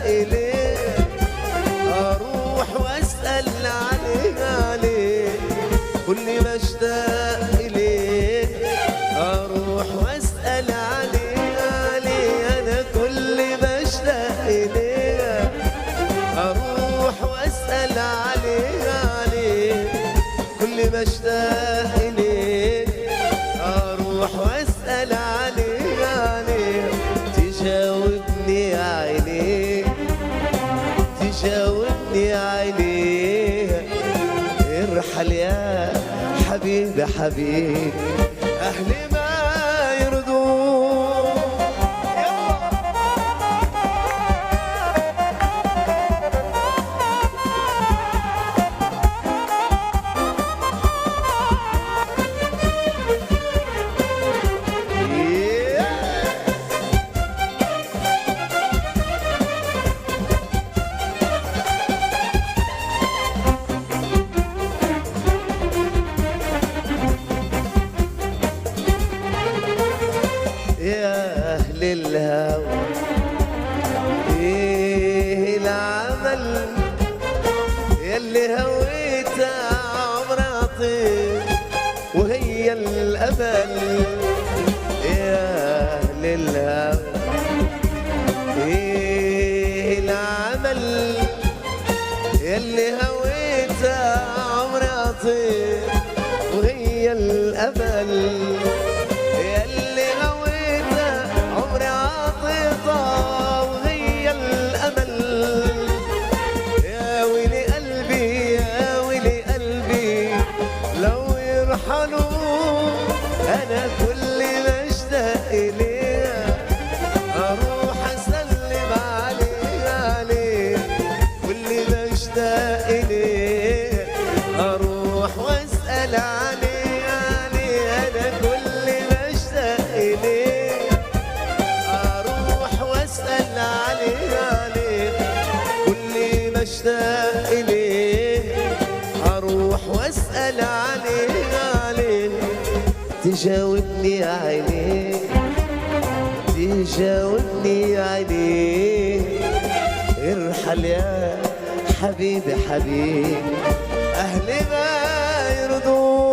إليه أروح وأسأل عليه كل ما اشتاق إليه أروح وأسأل عليه أنا كل ما اشتاق إليه أروح وأسأل عليه كل ما اشتاق إليه أروح وأسأل عليه تجاوبني عينيه تجاوبني عينيه ارحل يا حبيبي حبيبي أهلي ما يرضون يا أهل الهوى إيه العمل يلي هويت عمر عطيت وهي الأمل يا أهل الهوى إيه العمل يلي هويت عمر عطيت وهي الأمل وهي الأمل يا ويلي قلبي يا ويلي قلبي لو يرحلوا أنا كل ما اشتاق إليه أروح أسلم عليه كل ما اشتاق إليه أروح وأسأل عليه أنا كل ما اشتاق إليه واسأل عليه كل ما اشتاق إليه أروح واسأل عليه تجاوبني عينيه تجاوبني عينيه ارحل يا حبيبي حبيبي أهلي ما يرضون